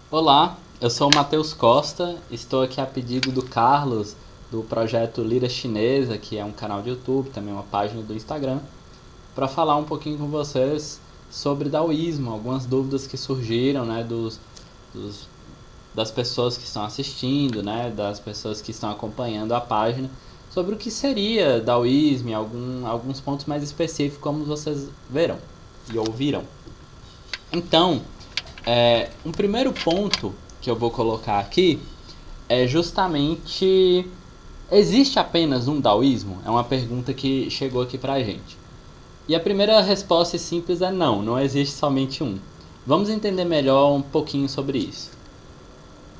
Olá, eu sou o Matheus Costa, estou aqui a pedido do Carlos, do projeto Lira Chinesa, que é um canal de YouTube, também uma página do Instagram, para falar um pouquinho com vocês sobre daoísmo, algumas dúvidas que surgiram, né, dos- das pessoas que estão assistindo, né, das pessoas que estão acompanhando a página, sobre o que seria daoísmo e alguns pontos mais específicos, como vocês verão e ouvirão. Então, um primeiro ponto que eu vou colocar aqui é justamente: existe apenas um daoísmo? É uma pergunta que chegou aqui pra gente. E a primeira resposta simples é não, não existe somente um. Vamos entender melhor um pouquinho sobre isso.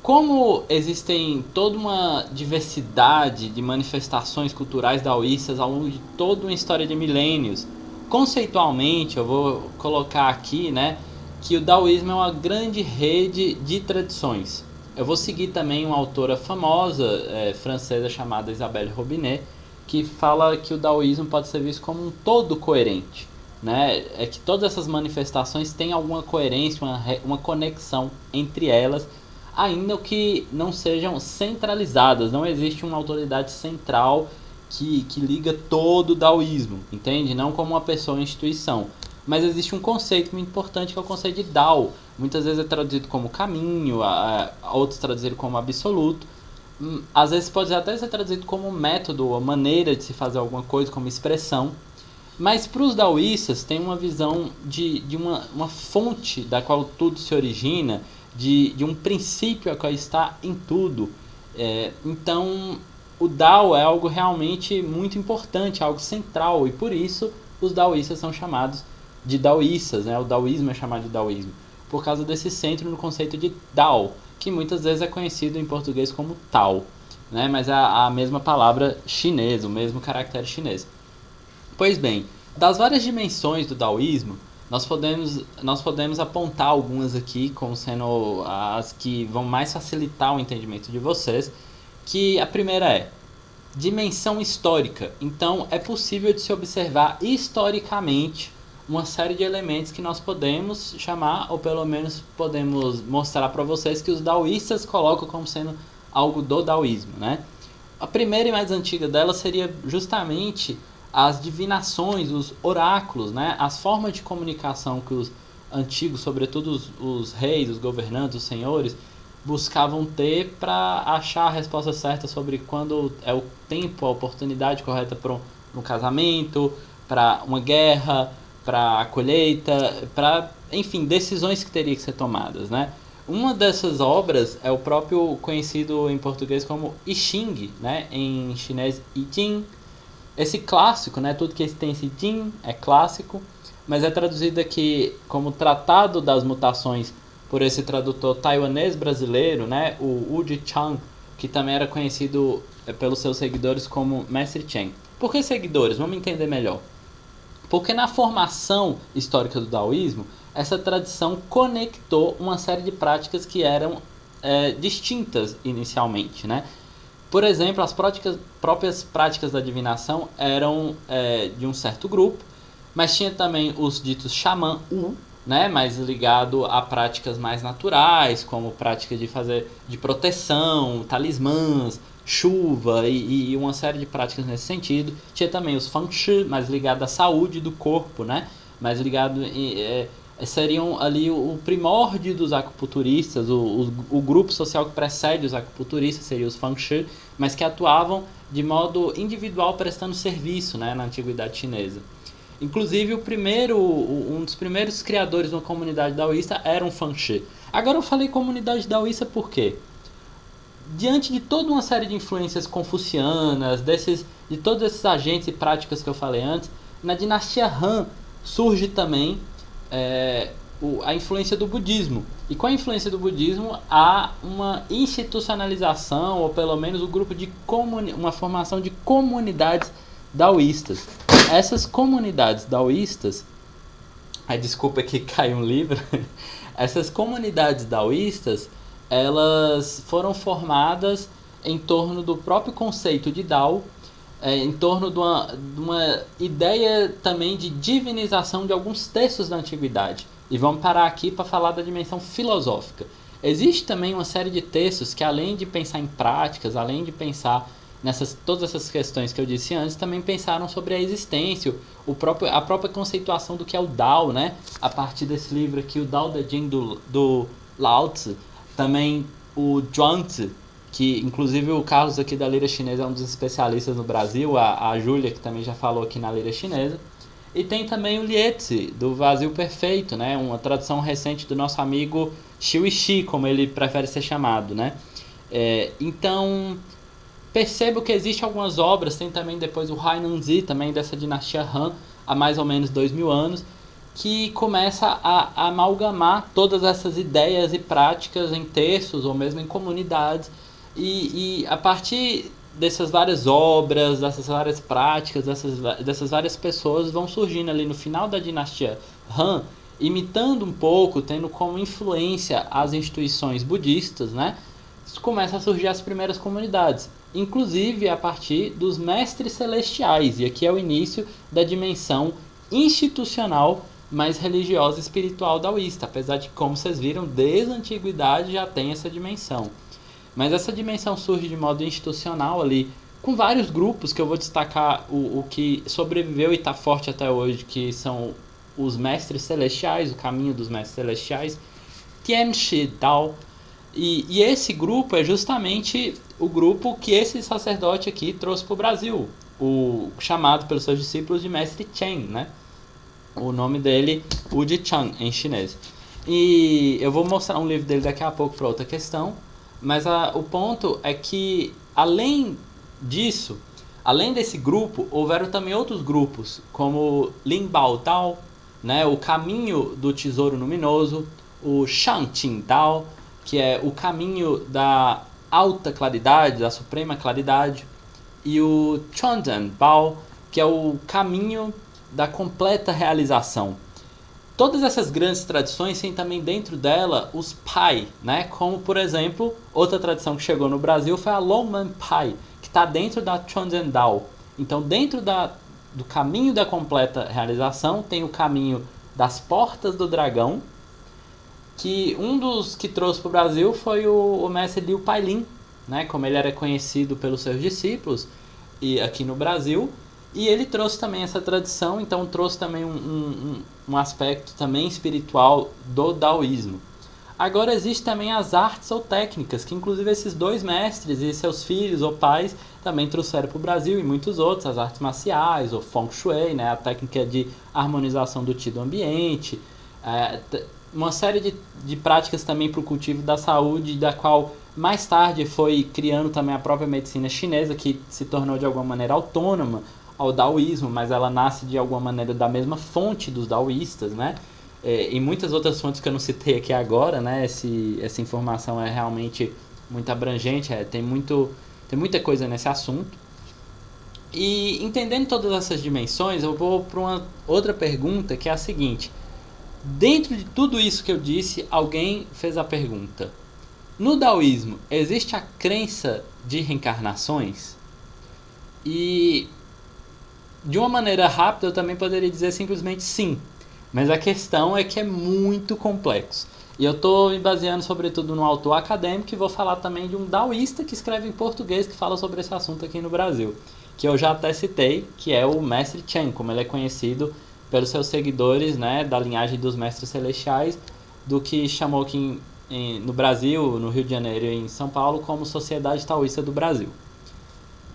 Como existem toda uma diversidade de manifestações culturais daoístas ao longo de toda uma história de milênios, conceitualmente eu vou colocar aqui, né, que o daoísmo é uma grande rede de tradições. Eu vou seguir também uma autora famosa francesa chamada Isabelle Robinet, que fala que o daoísmo pode ser visto como um todo coerente, né? É que todas essas manifestações têm alguma coerência, uma conexão entre elas, ainda que não sejam centralizadas. Não existe uma autoridade central que liga todo o daoísmo, entende? Não como uma pessoa ou instituição. Mas existe um conceito muito importante, que é o conceito de Dao. Muitas vezes é traduzido como caminho, outros traduziram como absoluto. Às vezes pode até ser traduzido como método, ou maneira de se fazer alguma coisa, como expressão. Mas para os daoístas tem uma visão de uma fonte da qual tudo se origina, de um princípio a qual está em tudo. Então o Dao é algo realmente muito importante, algo central, e por isso os daoístas são chamados de daoístas, né? O daoísmo é chamado de daoísmo, por causa desse centro no conceito de Dao, que muitas vezes é conhecido em português como Tao, né? Mas é a mesma palavra chinesa, o mesmo caractere chinês. Pois bem, das várias dimensões do daoísmo, nós podemos apontar algumas aqui como sendo as que vão mais facilitar o entendimento de vocês, que a primeira é dimensão histórica. Então, é possível de se observar historicamente uma série de elementos que nós podemos chamar, ou pelo menos podemos mostrar para vocês, que os daoístas colocam como sendo algo do daoísmo, né? A primeira e mais antiga delas seria justamente as divinações, os oráculos, né? As formas de comunicação que os antigos, sobretudo os reis, os governantes, os senhores, buscavam ter para achar a resposta certa sobre quando é o tempo, a oportunidade correta para um casamento, para uma guerra, para a colheita, para, enfim, decisões que teriam que ser tomadas, né? Uma dessas obras é o próprio conhecido em português como I Ching, né? Em chinês I Ching. Esse clássico, né? Tudo que tem esse Jin é clássico, mas é traduzido aqui como Tratado das Mutações por esse tradutor taiwanês brasileiro, né? O Wu Chang, que também era conhecido pelos seus seguidores como Mestre Chen. Por que seguidores? Vamos entender melhor. Porque na formação histórica do daoísmo, essa tradição conectou uma série de práticas que eram distintas inicialmente, né? Por exemplo, as próprias práticas da divinação eram de um certo grupo, mas tinha também os ditos xamã U, né, mais ligado a práticas mais naturais, como práticas de proteção, talismãs, chuva e uma série de práticas nesse sentido. Tinha também os feng shui, mais ligado à saúde do corpo, né, mais ligado seriam ali o primórdio dos acupunturistas, o grupo social que precede os acupunturistas seria os feng shui, mas que atuavam de modo individual prestando serviço, né, na antiguidade chinesa. Inclusive um dos primeiros criadores de uma comunidade daoísta era um feng shui. Agora eu falei comunidade daoísta por quê? Diante de toda uma série de influências confucianas, de todos esses agentes e práticas que eu falei antes, na dinastia Han surge também a influência do budismo. E com a influência do budismo há uma institucionalização, ou pelo menos uma formação de comunidades daoístas. Essas comunidades daoístas, desculpa que caiu um livro, essas comunidades daoístas, elas foram formadas em torno do próprio conceito de Dao, em torno de uma ideia também de divinização de alguns textos da antiguidade. E vamos parar aqui para falar da dimensão filosófica. existe também uma série de textos que, além de pensar em práticas, além de pensar todas essas questões que eu disse antes, também pensaram sobre a existência, a própria conceituação do que é o Dao, né? A partir desse livro aqui, o Dao De Jing do Lao Tzu, também o Zhuangzi, que inclusive o Carlos aqui da Lira Chinesa é um dos especialistas no Brasil, a Júlia, que também já falou aqui na Lira Chinesa, e tem também o Liezi, do Vazio Perfeito, né? Uma tradução recente do nosso amigo Xiu Shi, como ele prefere ser chamado, né? Então, percebo que existem algumas obras, tem também depois o Hainanzi, também dessa dinastia Han, há mais ou menos 2000 anos, que começa a amalgamar todas essas ideias e práticas em textos ou mesmo em comunidades, e a partir dessas várias obras, dessas várias práticas, dessas várias pessoas vão surgindo ali no final da dinastia Han, imitando um pouco, tendo como influência as instituições budistas, né? Começa a surgir as primeiras comunidades, inclusive a partir dos mestres celestiais, e aqui é o início da dimensão institucional mais religiosa e espiritual daoísta, apesar de, como vocês viram, desde a antiguidade já tem essa dimensão. Mas essa dimensão surge de modo institucional ali, com vários grupos que eu vou destacar o que sobreviveu e está forte até hoje, que são os mestres celestiais, o caminho dos mestres celestiais, Tianshi Dao. E esse grupo é justamente o grupo que esse sacerdote aqui trouxe para o Brasil, o chamado pelos seus discípulos de Mestre Chen, né? O nome dele, Wu Chang, em chinês. E eu vou mostrar um livro dele daqui a pouco para outra questão, mas o ponto é que, além disso, além desse grupo, houveram também outros grupos, como Lin Bao Dao, né? O caminho do tesouro luminoso, o Shangqing Dao, que é o caminho da alta claridade, da suprema claridade, e o Chuanzhen Bao, que é o caminho da completa realização. Todas essas grandes tradições têm também dentro dela os Pai, né? Como, por exemplo, outra tradição que chegou no Brasil foi a Longman Pai, que está dentro da Chuanzhen Dao. Então, dentro do caminho da completa realização, tem o caminho das portas do dragão, que um dos que trouxe para o Brasil foi o mestre Liu Pailin, né? Como ele era conhecido pelos seus discípulos e aqui no Brasil, e ele trouxe também essa tradição, então trouxe também um aspecto também espiritual do daoísmo. Agora existe também as artes ou técnicas, que inclusive esses dois mestres e seus filhos ou pais também trouxeram para o Brasil, e muitos outros, as artes marciais, o Feng Shui, né? A técnica de harmonização do Qi do ambiente, uma série de práticas também para o cultivo da saúde, da qual mais tarde foi criando também a própria medicina chinesa, que se tornou de alguma maneira autônoma ao daoísmo, mas ela nasce de alguma maneira da mesma fonte dos daoístas, né? E muitas outras fontes que eu não citei aqui agora, né? Essa informação é realmente muito abrangente, tem muita coisa nesse assunto. E entendendo todas essas dimensões, eu vou para uma outra pergunta, que é a seguinte: dentro de tudo isso que eu disse, alguém fez a pergunta: no daoísmo, existe a crença de reencarnações? E de uma maneira rápida eu também poderia dizer simplesmente sim, mas a questão é que é muito complexo. E eu estou me baseando sobretudo num autor acadêmico, e vou falar também de um daoísta que escreve em português, que fala sobre esse assunto aqui no Brasil, que eu já até citei, que é o Mestre Chen, como ele é conhecido pelos seus seguidores, né, da linhagem dos mestres celestiais, do que chamou aqui no Brasil, no Rio de Janeiro e em São Paulo, como Sociedade Taoísta do Brasil.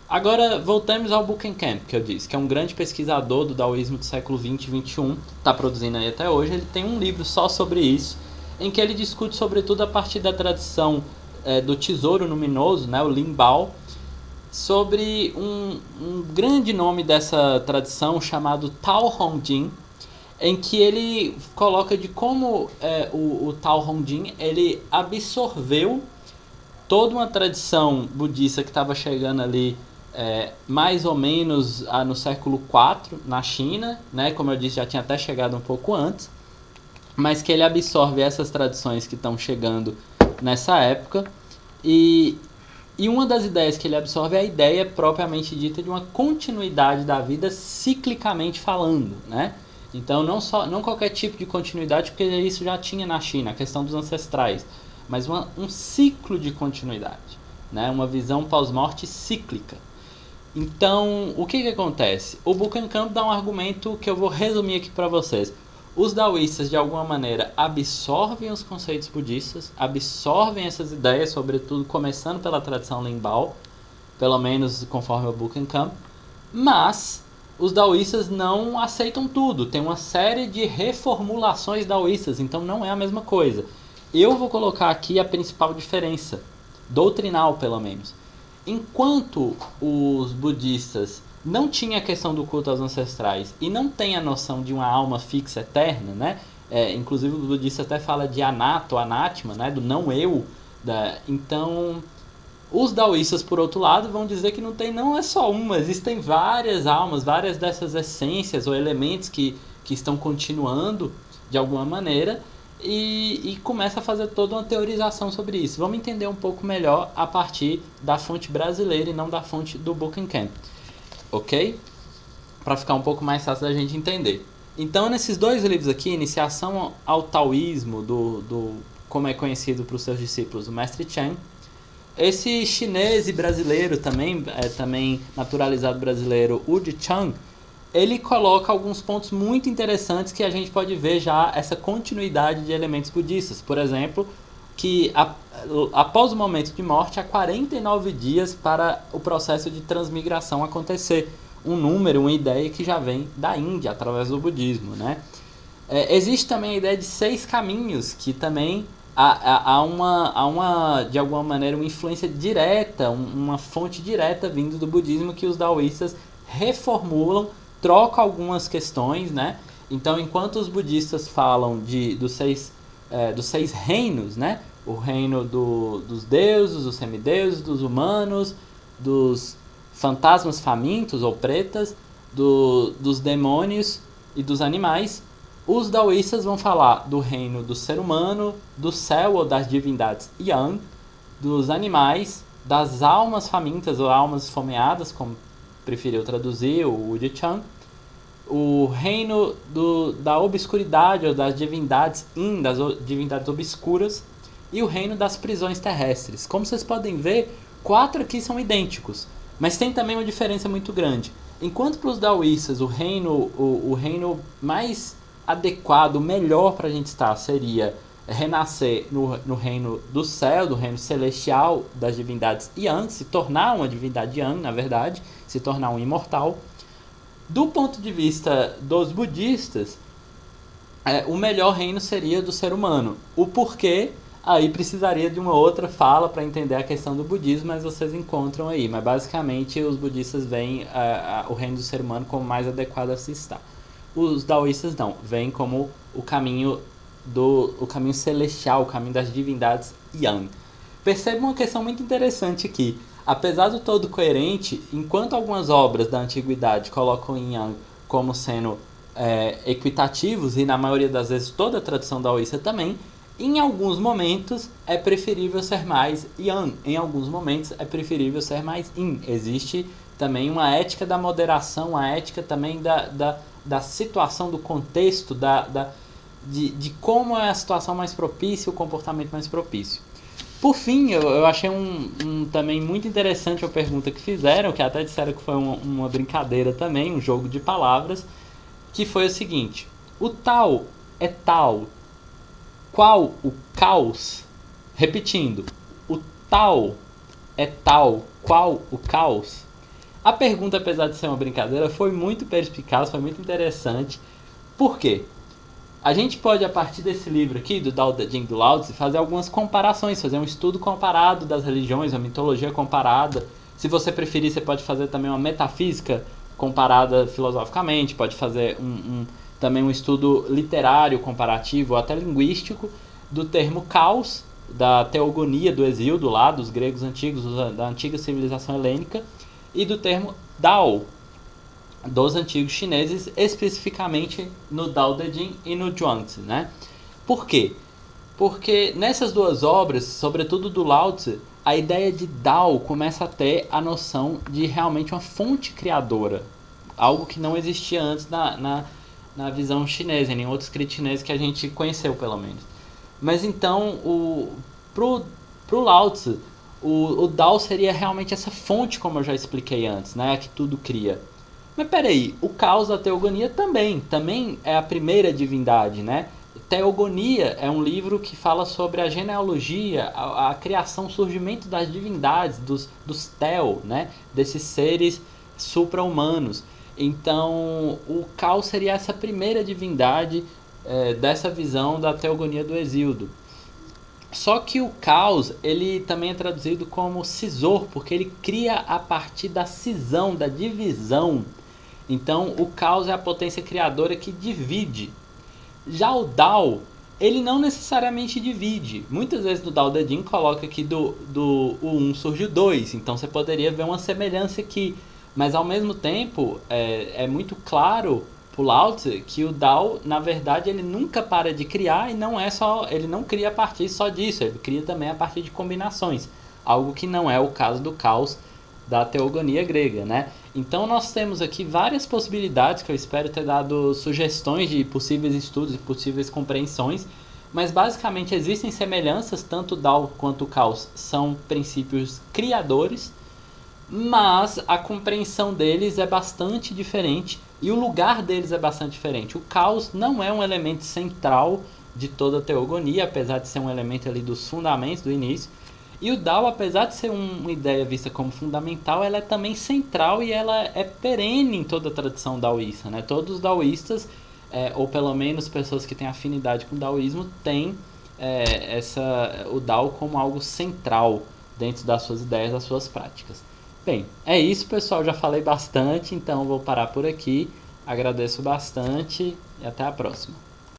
Agora, voltamos ao Buchenkamp, que eu disse, que é um grande pesquisador do daoísmo do século 20 e 21, está produzindo aí até hoje. Ele tem um livro só sobre isso, em que ele discute sobretudo a partir da tradição do tesouro luminoso, né, o Lin Bao, sobre um grande nome dessa tradição chamado Tao Hong Jin, em que ele coloca de como o Tao Hong Jin ele absorveu toda uma tradição budista que estava chegando ali mais ou menos no século IV na China, né? Como eu disse, já tinha até chegado um pouco antes, mas que ele absorve essas tradições que estão chegando nessa época, e uma das ideias que ele absorve é a ideia propriamente dita de uma continuidade da vida ciclicamente falando, né? Então não qualquer tipo de continuidade, porque isso já tinha na China, a questão dos ancestrais, mas um ciclo de continuidade, né? Uma visão pós-morte cíclica. Então, o que acontece? O Buchancan dá um argumento que eu vou resumir aqui para vocês. Os daoístas, de alguma maneira, absorvem os conceitos budistas, absorvem essas ideias, sobretudo começando pela tradição Limbao, pelo menos conforme o Buchancan, mas os daoístas não aceitam tudo. Tem uma série de reformulações daoístas, então não é a mesma coisa. Eu vou colocar aqui a principal diferença, doutrinal pelo menos. Enquanto os budistas não tinham a questão do culto aos ancestrais e não têm a noção de uma alma fixa eterna, né? Inclusive o budista até fala de anato, anatma, né? Do não eu. Então, os daoístas, por outro lado, vão dizer que não é só uma, existem várias almas, várias dessas essências ou elementos que estão continuando de alguma maneira. E começa a fazer toda uma teorização sobre isso. Vamos entender um pouco melhor a partir da fonte brasileira e não da fonte do Buchancan, ok? Para ficar um pouco mais fácil da gente entender. Então, nesses dois livros aqui, Iniciação ao Taoísmo, como é conhecido para os seus discípulos, o Mestre Chen, esse chinês e brasileiro também naturalizado brasileiro, Udi Chang, ele coloca alguns pontos muito interessantes que a gente pode ver já essa continuidade de elementos budistas. Por exemplo, que após o momento de morte, há 49 dias para o processo de transmigração acontecer. Um número, uma ideia que já vem da Índia, através do budismo, né? Existe também a ideia de 6 caminhos, que também há uma, de alguma maneira, uma influência direta, uma fonte direta vindo do budismo que os daoístas reformulam, troca algumas questões, né? Então, enquanto os budistas falam dos seis reinos, né? O reino dos deuses, dos semideuses, dos humanos, dos fantasmas famintos ou pretas, dos demônios e dos animais, os daoístas vão falar do reino do ser humano, do céu ou das divindades yang, dos animais, das almas famintas ou almas esfomeadas, como preferiu traduzir o Udi Chang, o reino da obscuridade ou das divindades yin, das divindades obscuras, e o reino das prisões terrestres. Como vocês podem ver, 4 aqui são idênticos, mas tem também uma diferença muito grande. Enquanto para os daoístas o reino mais adequado, melhor para a gente estar, seria renascer no reino do céu, do reino celestial das divindades yang, se tornar uma divindade yang, na verdade, se tornar um imortal. Do ponto de vista dos budistas, o melhor reino seria do ser humano. O porquê, aí precisaria de uma outra fala para entender a questão do budismo, mas vocês encontram aí. Mas basicamente os budistas veem o reino do ser humano como mais adequado a se estar. Os daoístas não, veem como o caminho celestial, o caminho das divindades yang. Perceba uma questão muito interessante aqui. Apesar do todo coerente, enquanto algumas obras da antiguidade colocam em yang como sendo equitativos, e na maioria das vezes toda a tradição daoísta também, em alguns momentos é preferível ser mais yang, em alguns momentos é preferível ser mais yin. Existe também uma ética da moderação, a ética também da situação, do contexto, de como é a situação mais propícia, o comportamento mais propício. Por fim, eu achei também muito interessante a pergunta que fizeram, que até disseram que foi uma brincadeira também, um jogo de palavras, que foi o seguinte: o tal é tal, qual o caos? Repetindo, o tal é tal, qual o caos? A pergunta, apesar de ser uma brincadeira, foi muito perspicaz, foi muito interessante. Por quê? A gente pode, a partir desse livro aqui, do Dao De Jing do Lao Tzu, fazer algumas comparações, fazer um estudo comparado das religiões, uma mitologia comparada. Se você preferir, você pode fazer também uma metafísica comparada filosoficamente, pode fazer também um estudo literário comparativo, ou até linguístico, do termo caos, da teogonia do Hesíodo lá, dos gregos antigos, da antiga civilização helênica, e do termo Dao, dos antigos chineses, especificamente no Dao De Jing e no Zhuangzi, né? Por quê? Porque nessas duas obras, sobretudo do Lao Tzu, a ideia de Dao começa a ter a noção de realmente uma fonte criadora, algo que não existia antes na visão chinesa, em nenhum outro escrito chinês que a gente conheceu, pelo menos. Mas então, Pro, pro Lao Tzu, o Dao seria realmente essa fonte, como eu já expliquei antes, né, que tudo cria. Mas peraí, o caos da teogonia também é a primeira divindade, né? Teogonia é um livro que fala sobre a genealogia, a criação, o surgimento das divindades, dos Teo, né? Desses seres supra-humanos. Então, o caos seria essa primeira divindade dessa visão da teogonia do Hesíodo. Só que o caos, ele também é traduzido como cisor, porque ele cria a partir da cisão, da divisão. Então, o caos é a potência criadora que divide. Já o Dao, ele não necessariamente divide. Muitas vezes no Dao De Jing coloca que do 1 surge o 2, então você poderia ver uma semelhança aqui. Mas ao mesmo tempo, é muito claro pro Lao Tzu que o Dao, na verdade, ele nunca para de criar e não é só, ele não cria a partir só disso, ele cria também a partir de combinações, algo que não é o caso do caos da teogonia grega, né? Então nós temos aqui várias possibilidades que eu espero ter dado sugestões de possíveis estudos e possíveis compreensões, mas basicamente existem semelhanças, tanto o Dao quanto o caos são princípios criadores, mas a compreensão deles é bastante diferente e o lugar deles é bastante diferente. O caos não é um elemento central de toda a teogonia, apesar de ser um elemento ali dos fundamentos do início. E o Dao, apesar de ser uma ideia vista como fundamental, ela é também central e ela é perene em toda a tradição daoísta, né? Todos os daoístas, ou pelo menos pessoas que têm afinidade com o daoísmo, têm o Dao como algo central dentro das suas ideias, das suas práticas. Bem, é isso, pessoal. Já falei bastante, então vou parar por aqui. Agradeço bastante e até a próxima.